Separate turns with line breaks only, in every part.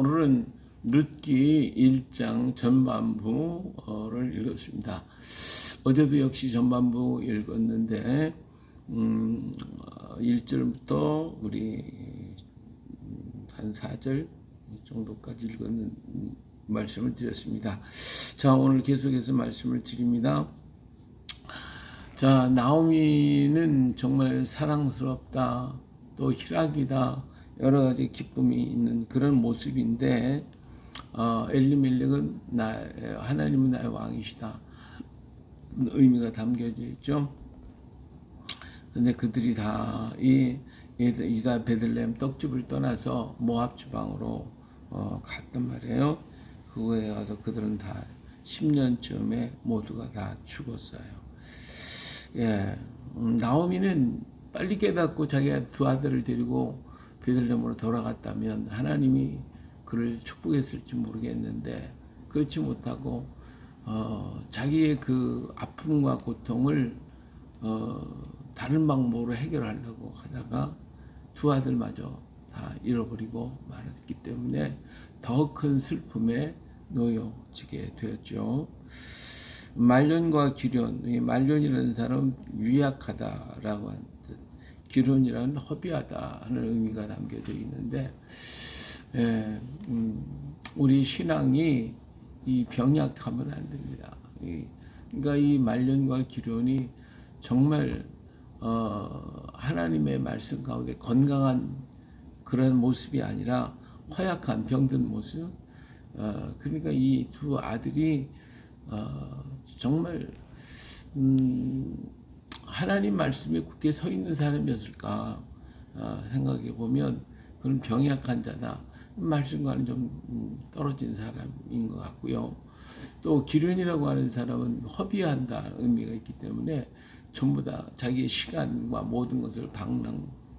오늘은 룻기 1장 전반부를 읽었습니다. 어제도 역시 전반부 읽었는데 1절부터 우리 한 4절 정도까지 읽었는 말씀을 드렸습니다. 자, 오늘 계속해서 말씀을 드립니다. 자, 나오미는 정말 사랑스럽다, 또 희락이다, 여러 가지 기쁨이 있는 그런 모습인데, 엘리멜렉은 하나님은 나의 왕이시다 의미가 담겨져 있죠. 근데 그들이 다 이 유다 베들레헴 떡집을 떠나서 모압 지방으로 갔단 말이에요. 그거에 가서 그들은 다 10년쯤에 모두가 다 죽었어요. 예, 나오미는 빨리 깨닫고 자기가 두 아들을 데리고 베들레헴으로 돌아갔다면 하나님이 그를 축복했을지 모르겠는데, 그렇지 못하고 자기의 그 아픔과 고통을 다른 방법으로 해결하려고 하다가 두 아들마저 다 잃어버리고 말았기 때문에 더 큰 슬픔에 놓여지게 되었죠. 말년과 기련, 말년이라는 사람은 유약하다라고 하는 뜻, 기련이라는 허비하다 하는 의미가 담겨져 있는데, 우리 신앙이 이 병약하면 안 됩니다. 그러니까 이 말년과 기련이 정말 하나님의 말씀 가운데 건강한 그런 모습이 아니라 허약한 병든 모습. 그러니까 이 두 아들이 정말 하나님 말씀에 굳게 서 있는 사람이었을까 생각해 보면 그런 병약한 자다, 말씀과는 좀 떨어진 사람인 것 같고요. 또 기련이라고 하는 사람은 허비한다 의미가 있기 때문에 전부 다 자기의 시간과 모든 것을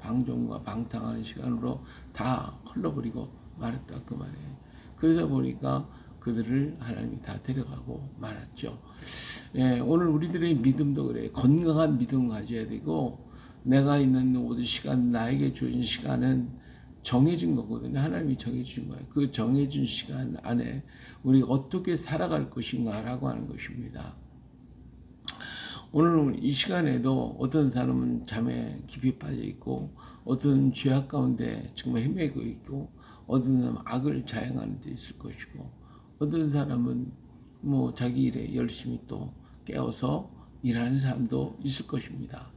방종과 방탕하는 시간으로 다 흘러버리고 말았다 그 말이에요. 그러다 보니까 그들을 하나님이 다 데려가고 말았죠. 예, 오늘 우리들의 믿음도 그래요. 건강한 믿음을 가져야 되고, 내가 있는 모든 시간, 나에게 주어진 시간은 정해진 거거든요. 하나님이 정해준 거예요. 그 정해진 시간 안에 우리가 어떻게 살아갈 것인가라고 하는 것입니다. 오늘 이 시간에도 어떤 사람은 잠에 깊이 빠져 있고, 어떤 죄악 가운데 정말 헤매고 있고, 어떤 사람은 악을 자행하는 데 있을 것이고, 어떤 사람은 뭐 자기 일에 열심히 또 깨어서 일하는 사람도 있을 것입니다.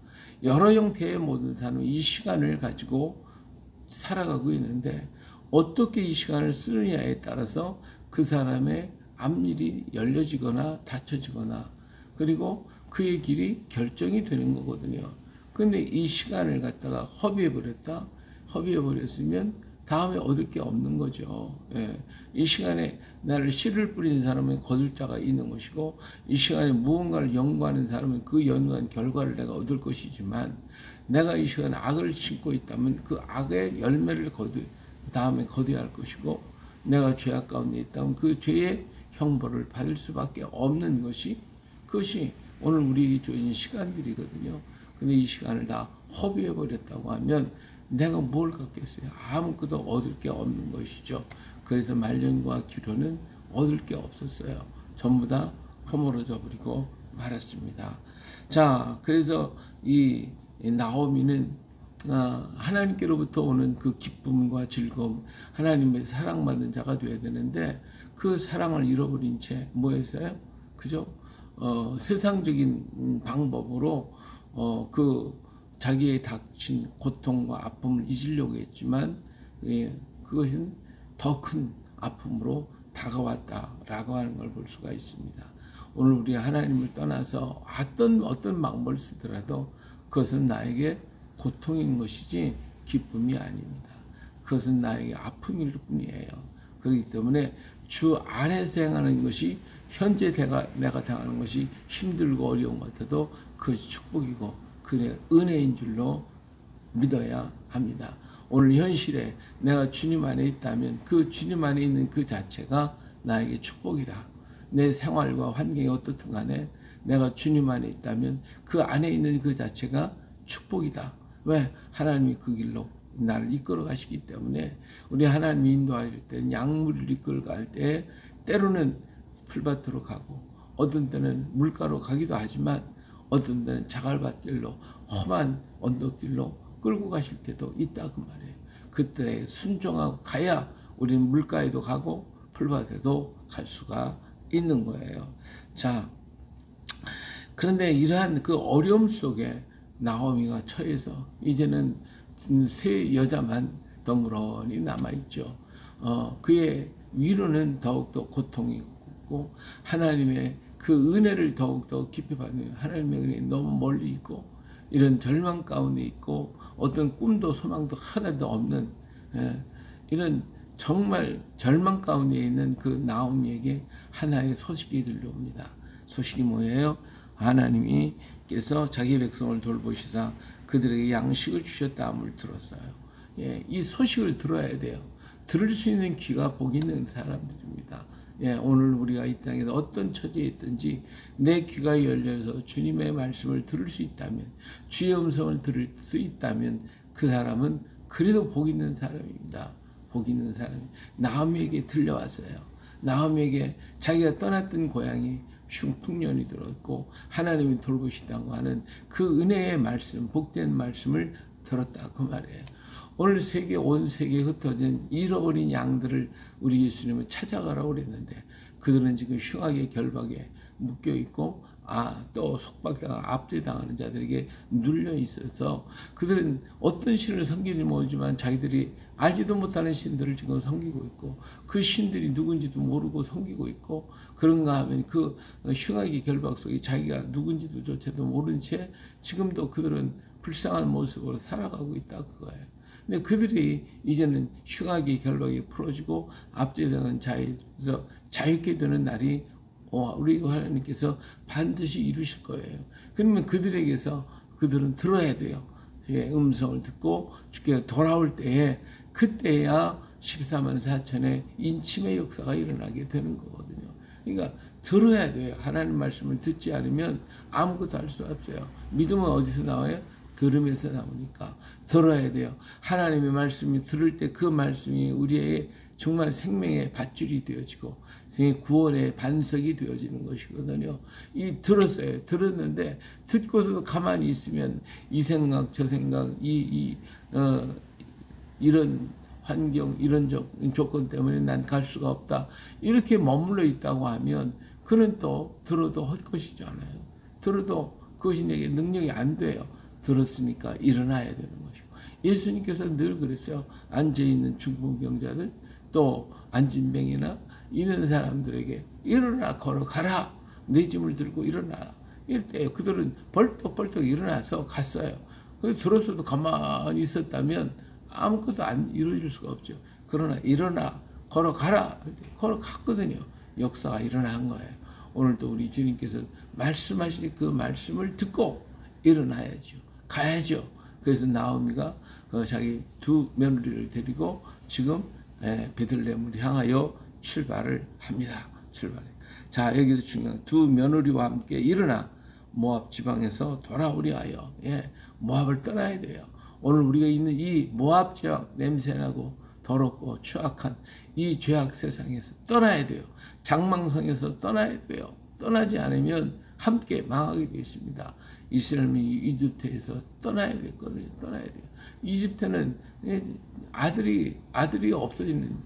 여러 형태의 모든 사람은 이 시간을 가지고 살아가고 있는데, 어떻게 이 시간을 쓰느냐에 따라서 그 사람의 앞일이 열려지거나 닫혀지거나, 그리고 그의 길이 결정이 되는 거거든요. 근데 이 시간을 갖다가 허비해버렸으면 다음에 얻을 게 없는 거죠. 예. 이 시간에 나를 씨를 뿌리는 사람은 거둘 자가 있는 것이고, 이 시간에 무언가를 연구하는 사람은 그 연구한 결과를 내가 얻을 것이지만, 내가 이 시간에 악을 심고 있다면 그 악의 열매를 다음에 거둬야 할 것이고, 내가 죄악 가운데 있다면 그 죄의 형벌을 받을 수밖에 없는 것이, 그것이 오늘 우리에게 주어진 시간들이거든요. 근데 이 시간을 다 허비해버렸다고 하면 내가 뭘 갖겠어요? 아무것도 얻을 게 없는 것이죠. 그래서 말년과 기련은 얻을 게 없었어요. 전부 다 허물어져 버리고 말았습니다. 자, 그래서 이 나오미는 하나님께로부터 오는 그 기쁨과 즐거움, 하나님의 사랑받는 자가 되어야 되는데, 그 사랑을 잃어버린 채 뭐 했어요? 그죠? 세상적인 방법으로 그 자기의 닥친 고통과 아픔을 잊으려고 했지만, 그것은 더 큰 아픔으로 다가왔다라고 하는 걸 볼 수가 있습니다. 오늘 우리 하나님을 떠나서 어떤 방법을 쓰더라도 그것은 나에게 고통인 것이지 기쁨이 아닙니다. 그것은 나에게 아픔일 뿐이에요. 그렇기 때문에 주 안에서 행하는 것이, 현재 내가 당하는 것이 힘들고 어려운 것 같아도 그것이 축복이고 그의 은혜인 줄로 믿어야 합니다. 오늘 현실에 내가 주님 안에 있다면 그 주님 안에 있는 그 자체가 나에게 축복이다. 내 생활과 환경이 어떻든 간에 내가 주님 안에 있다면 그 안에 있는 그 자체가 축복이다. 왜? 하나님이 그 길로 나를 이끌어 가시기 때문에 우리 하나님 인도할 때 약물을 이끌어 갈 때 때로는 풀밭으로 가고 어떤 때는 물가로 가기도 하지만 어떤 때는 자갈밭길로 험한 언덕길로 끌고 가실 때도 있다 그 말이에요. 그때 순종하고 가야 우리는 물가에도 가고 풀밭에도 갈 수가 있는 거예요. 자, 그런데 이러한 그 어려움 속에 나오미가 처해서 이제는 세 여자만 덩그러니 남아있죠. 그의 위로는 더욱더 고통이 있고 하나님의 그 은혜를 더욱더 깊이 받는 하나님의 은혜 너무 멀리 있고 이런 절망 가운데 있고 어떤 꿈도 소망도 하나도 없는 이런 정말 절망 가운데 있는 그 나오미에게 하나의 소식이 들려옵니다. 소식이 뭐예요? 하나님께서 자기 백성을 돌보시사 그들에게 양식을 주셨다함을 들었어요. 예, 이 소식을 들어야 돼요. 들을 수 있는 귀가 복 있는 사람들입니다. 예, 오늘 우리가 이 땅에서 어떤 처지에 있든지 내 귀가 열려서 주님의 말씀을 들을 수 있다면, 주의 음성을 들을 수 있다면 그 사람은 그래도 복 있는 사람입니다. 복 있는 사람이 나오미에게 들려왔어요. 나오미에게 자기가 떠났던 고향이 흉풍년이 들었고 하나님이 돌보시다고 하는 그 은혜의 말씀, 복된 말씀을 들었다 그 말이에요. 오늘 온 세계에 흩어진 잃어버린 양들을 우리 예수님은 찾아가라고 그랬는데 그들은 지금 흉악의 결박에 묶여 있고 또 속박당하고 압제당하는 자들에게 눌려 있어서 그들은 어떤 신을 섬기는지 모르지만 자기들이 알지도 못하는 신들을 지금 섬기고 있고 그 신들이 누군지도 모르고 섬기고 있고 그런가 하면 그 흉악의 결박 속에 자기가 누군지도 조차도 모른 채 지금도 그들은 불쌍한 모습으로 살아가고 있다 그거예요. 근데 그들이 이제는 흉악의 결박이 풀어지고 압제당하는 자에서 자유케 되는 날이 우리 하나님께서 반드시 이루실 거예요. 그러면 그들에게서 그들은 들어야 돼요. 음성을 듣고 주께서 돌아올 때에 그때야 14만 4천의 인침의 역사가 일어나게 되는 거거든요. 그러니까 들어야 돼요. 하나님 말씀을 듣지 않으면 아무것도 할 수 없어요. 믿음은 어디서 나와요? 들으면서 나오니까 들어야 돼요. 하나님의 말씀이 들을 때 그 말씀이 우리의 정말 생명의 밧줄이 되어지고 구원의 반석이 되어지는 것이거든요. 들었는데 듣고서도 가만히 있으면 이 생각 저 생각 이런 환경 이런 조건 때문에 난 갈 수가 없다 이렇게 머물러 있다고 하면 그는 또 들어도 헛것이잖아요. 들어도 그것이 내게 능력이 안 돼요. 들었으니까 일어나야 되는 것이고 예수님께서 늘 그랬어요. 앉아있는 중풍병자들 또 안진병이나 있는 사람들에게 일어나 걸어가라. 내 짐을 들고 일어나라. 이럴 때 그들은 벌떡벌떡 일어나서 갔어요. 들었어도 가만히 있었다면 아무것도 안 이루어질 수가 없죠. 그러나 일어나 걸어가라. 걸어갔거든요. 역사가 일어난 거예요. 오늘도 우리 주님께서 말씀하실 그 말씀을 듣고 일어나야죠. 가야죠. 그래서 나오미가 자기 두 며느리를 데리고 지금 베들레헴을 향하여 출발을 합니다. 자, 여기도 중요한 두 며느리와 함께 일어나 모압 지방에서 돌아오려 하여 모압을 떠나야 돼요. 오늘 우리가 있는 이 모압 지역 냄새나고 더럽고 추악한 이 죄악 세상에서 떠나야 돼요. 장망성에서 떠나야 돼요. 떠나지 않으면 함께 망하게 되어 있습니다. 이스라엘이 이집트에서 떠나야 됐거든요. 떠나야 돼요. 이집트는 아들이 없어지는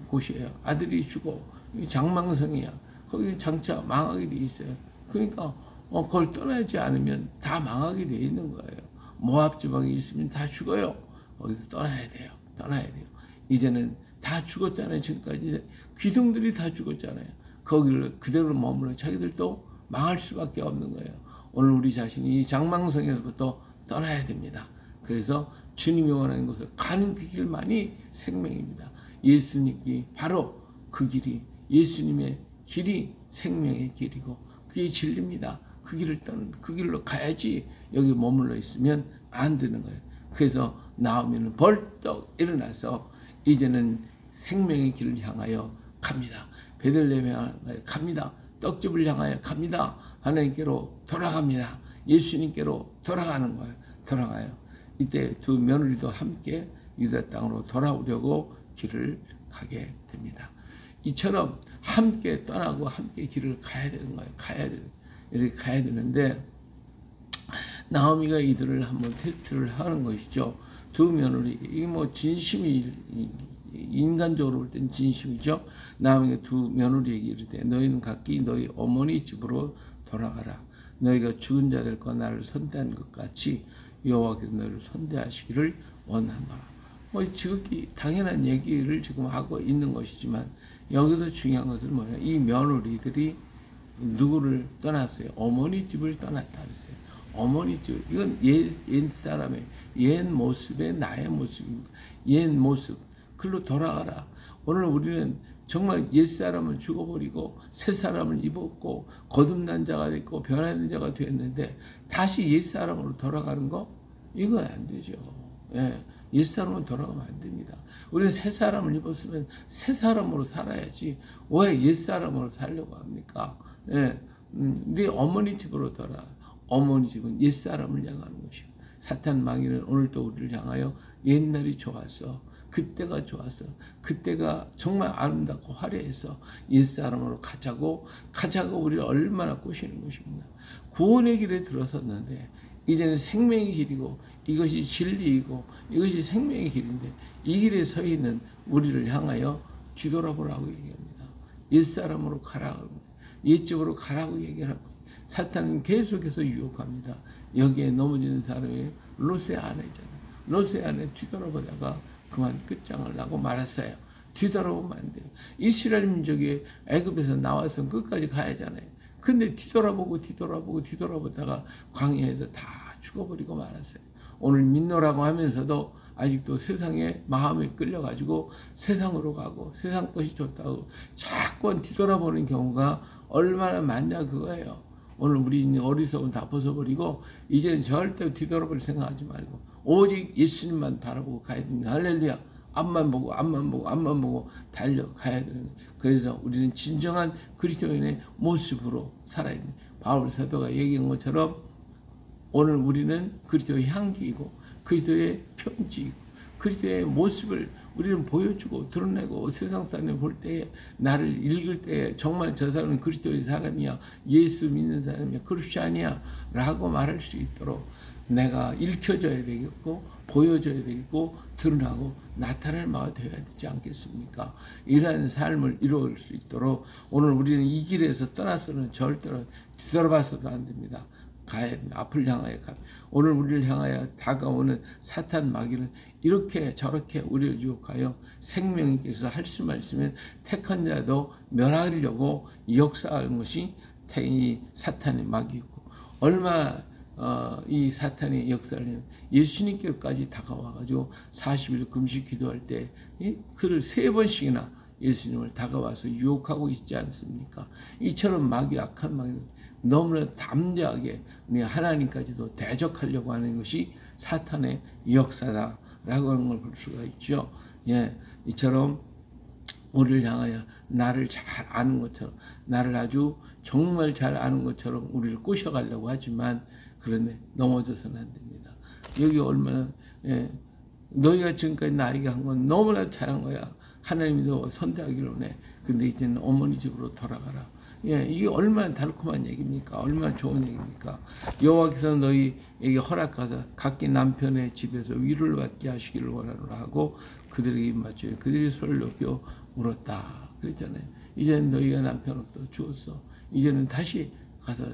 곳이에요. 아들이 죽어 장망성이야. 거기 장차 망하게 돼 있어요. 그러니까 그걸 떠나지 않으면 다 망하게 돼 있는 거예요. 모압 지방에 있으면 다 죽어요. 거기서 떠나야 돼요. 이제는 다 죽었잖아요. 지금까지 귀둥들이 다 죽었잖아요. 거기를 그대로 머물러 자기들도 망할 수밖에 없는 거예요. 오늘 우리 자신이 이 장망성에서부터 떠나야 됩니다. 그래서 주님이 원하는 곳을 가는 그 길만이 생명입니다. 예수님이 바로 그 길이 예수님의 길이 생명의 길이고 그게 진리입니다. 그 길로 가야지 여기 머물러 있으면 안 되는 거예요. 그래서 나오면 벌떡 일어나서 이제는 생명의 길을 향하여 갑니다. 베들레헴에 갑니다. 떡집을 향하여 갑니다. 하나님께로 돌아갑니다. 예수님께로 돌아가는 거예요. 돌아가요. 이때 두 며느리도 함께 유다 땅으로 돌아오려고 길을 가게 됩니다. 이처럼 함께 떠나고 함께 길을 가야 되는 거예요. 이렇게 가야 되는데 나오미가 이들을 한번 테스트를 하는 것이죠. 두 며느리, 이게 뭐 진심이, 인간적으로 볼 땐 진심이죠. 나오미가 두 며느리에게 이르되 너희는 각기 너희 어머니 집으로 돌아가라. 너희가 죽은 자들과 나를 선대한 것 같이 여호와께서 너희를 선대하시기를 원하노라. 뭐 지극히 당연한 얘기를 지금 하고 있는 것이지만 여기서 중요한 것은 뭐냐? 이 며느리들이 누구를 떠났어요? 어머니 집을 떠났다 그랬어요. 어머니 집, 이건 옛 사람의 옛 모습의 나의 모습입니다. 옛 모습, 글로 돌아가라. 오늘 우리는 정말 옛 사람을 죽어버리고 새 사람을 입었고 거듭난 자가 됐고 변화된 자가 되었는데 다시 옛 사람으로 돌아가는 거? 이건 안 되죠. 예, 옛 사람으로 돌아가면 안 됩니다. 우리는 새 사람을 입었으면 새 사람으로 살아야지 왜 옛 사람으로 살려고 합니까? 예, 네 어머니 집으로 돌아가. 어머니 집은 옛 사람을 향하는 것이고 사탄 마귀는 오늘도 우리를 향하여 옛날이 좋았어. 그때가 좋았어. 그때가 정말 아름답고 화려해서 옛사람으로 가자고 우리를 얼마나 꼬시는 것입니다. 구원의 길에 들어섰는데 이제는 생명의 길이고 이것이 진리이고 이것이 생명의 길인데 이 길에 서 있는 우리를 향하여 뒤돌아보라고 얘기합니다. 옛사람으로 가라고, 옛집으로 가라고 얘기하고 사탄은 계속해서 유혹합니다. 여기에 넘어지는 사람이 롯의 아내잖아요. 롯의 아내 뒤돌아보다가 그만 끝장을 나고 말았어요. 뒤돌아보면 안 돼요. 이스라엘 민족이 애굽에서 나와서 끝까지 가야 하잖아요. 근데 뒤돌아보다가 광야에서 다 죽어버리고 말았어요. 오늘 믿노라고 하면서도 아직도 세상에 마음에 끌려가지고 세상으로 가고 세상 것이 좋다고 자꾸 뒤돌아보는 경우가 얼마나 많냐 그거예요. 오늘 우리 어리석은 다 벗어버리고 이제는 절대 뒤돌아볼 생각하지 말고 오직 예수님만 바라보고 가야 됩니다. 할렐루야. 앞만 보고 달려가야 되는 거예요. 그래서 우리는 진정한 그리스도인의 모습으로 살아야 됩니다. 바울 사도가 얘기한 것처럼 오늘 우리는 그리스도의 향기이고 그리스도의 편지이고 그리스도의 모습을 우리는 보여주고 드러내고 세상 사람이 볼 때에 나를 읽을 때에 정말 저 사람은 그리스도의 사람이야, 예수 믿는 사람이야, 크리스찬이야 라고 말할 수 있도록 내가 읽혀져야 되겠고 보여줘야 되겠고 드러나고 나타낼 바가 되어야 되지 않겠습니까? 이러한 삶을 이루어갈 수 있도록 오늘 우리는 이 길에서 떠나서는 절대로 뒤돌아봐서도 안 됩니다. 가야 됩니다. 앞을 향하여 가. 오늘 우리를 향하여 다가오는 사탄 마귀는 이렇게 저렇게 우리를 유혹하여 생명께서 할 수만 있으면 택한 자도 멸하려고 역사하는 것이 이 사탄의 마귀이고 얼마 이 사탄의 역사를 예수님께까지 다가와가지고 40일 금식 기도할 때 그를 3번씩이나 예수님을 다가와서 유혹하고 있지 않습니까? 이처럼 마귀 악한 마귀는 너무나 담대하게 우리 하나님까지도 대적하려고 하는 것이 사탄의 역사다라고 하는 걸 볼 수가 있죠. 예, 이처럼 우리를 향하여 나를 잘 아는 것처럼 나를 아주 정말 잘 아는 것처럼 우리를 꼬셔가려고 하지만 그런데 넘어져서는 안 됩니다. 여기 얼마나 너희가 지금까지 나에게 한 건 너무나 잘한 거야. 하나님이 너 선대하기를 원해. 근데 이제는 어머니 집으로 돌아가라. 이게 얼마나 달콤한 얘기입니까? 얼마나 좋은 얘기입니까? 여호와께서 너희에게 허락하사 각기 남편의 집에서 위로를 받게 하시기를 원하노라 하고 그들에게 입맞춰 그들이 소리를 높여 울었다. 그랬잖아요. 이제는 너희가 남편 없어 죽었어. 이제는 다시 가서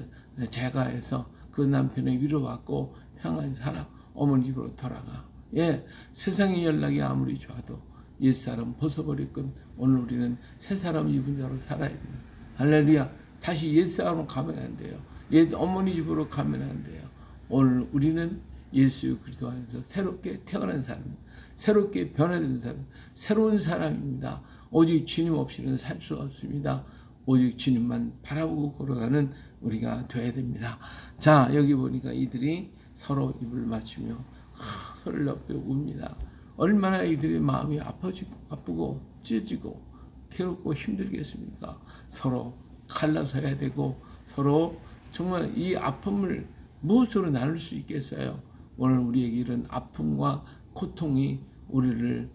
재가해서 그 남편의 위로받고 평안히 살아. 어머니 집으로 돌아가. 세상의 연락이 아무리 좋아도 옛사람 벗어버릴 건 오늘 우리는 새사람 입은 자로 살아야 됩니다. 할렐루야. 다시 옛사람으로 가면 안 돼요. 옛 어머니 집으로 가면 안 돼요. 오늘 우리는 예수 그리스도 안에서 새롭게 태어난 사람, 새롭게 변화된 사람, 새로운 사람입니다. 오직 주님 없이는 살 수 없습니다. 오직 주님만 바라보고 걸어가는 우리가 되어야 됩니다. 자, 여기 보니까 이들이 서로 입을 맞추며 소리를 높여 웁니다. 얼마나 이들의 마음이 아프고 찢어지고 괴롭고 힘들겠습니까? 서로 갈라서야 되고 서로 정말 이 아픔을 무엇으로 나눌 수 있겠어요? 오늘 우리에게 이런 아픔과 고통이 우리를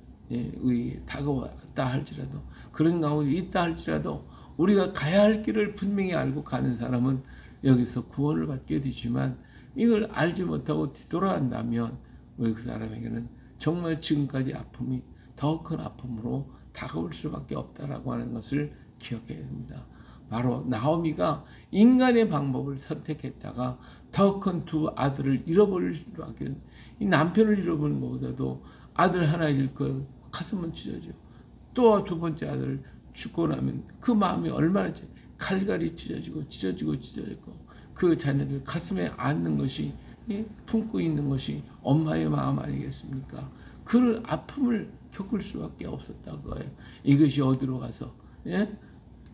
다가왔다 할지라도, 그런 가운데 있다 할지라도 우리가 가야 할 길을 분명히 알고 가는 사람은 여기서 구원을 받게 되지만, 이걸 알지 못하고 뒤돌아간다면 우리 그 사람에게는 정말 지금까지 아픔이 더 큰 아픔으로 다가올 수밖에 없다라고 하는 것을 기억해야 됩니다. 바로 나오미가 인간의 방법을 선택했다가 더 큰 두 아들을 잃어버릴 수밖에, 이 남편을 잃어버리는 것보다도 아들 하나 잃고 가슴은 찢어져. 또 두 번째 아들 죽고 나면 그 마음이 얼마나 칼갈이 찢어지고 그 자녀들 가슴에 안는 것이, 품고 있는 것이 엄마의 마음 아니겠습니까? 그 아픔을 겪을 수밖에 없었다 거예요. 이것이 어디로 가서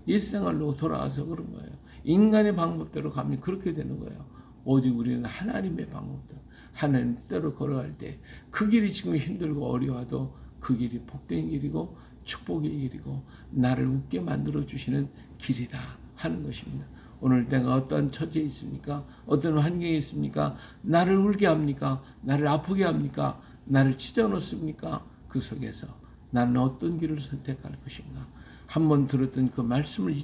옛생활로 돌아가서 그런 거예요. 인간의 방법대로 가면 그렇게 되는 거예요. 오직 우리는 하나님의 방법대로, 하나님 뜻대로 걸어갈 때 그 길이 지금 힘들고 어려워도 그 길이 복된 길이고 축복의 길이고 나를 웃게 만들어 주시는 길이다 하는 것입니다. 오늘 내가 어떤 처지에 있습니까? 어떤 환경에 있습니까? 나를 울게 합니까? 나를 아프게 합니까? 나를 찢어 놓습니까? 그 속에서 나는 어떤 길을 선택할 것인가? 한번 들었던 그 말씀을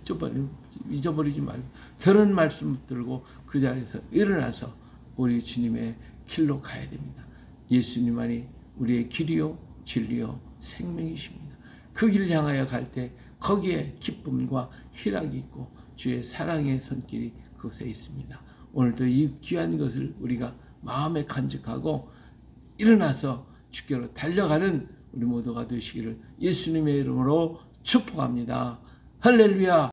잊어버리지 말고, 들은 말씀 붙들고 그 자리에서 일어나서 우리 주님의 길로 가야 됩니다. 예수님만이 우리의 길이요 진리요 생명이십니다. 그 길을 향하여 갈 때 거기에 기쁨과 희락이 있고 주의 사랑의 손길이 그곳에 있습니다. 오늘도 이 귀한 것을 우리가 마음에 간직하고 일어나서 주께로 달려가는 우리 모두가 되시기를 예수님의 이름으로 축복합니다. 할렐루야.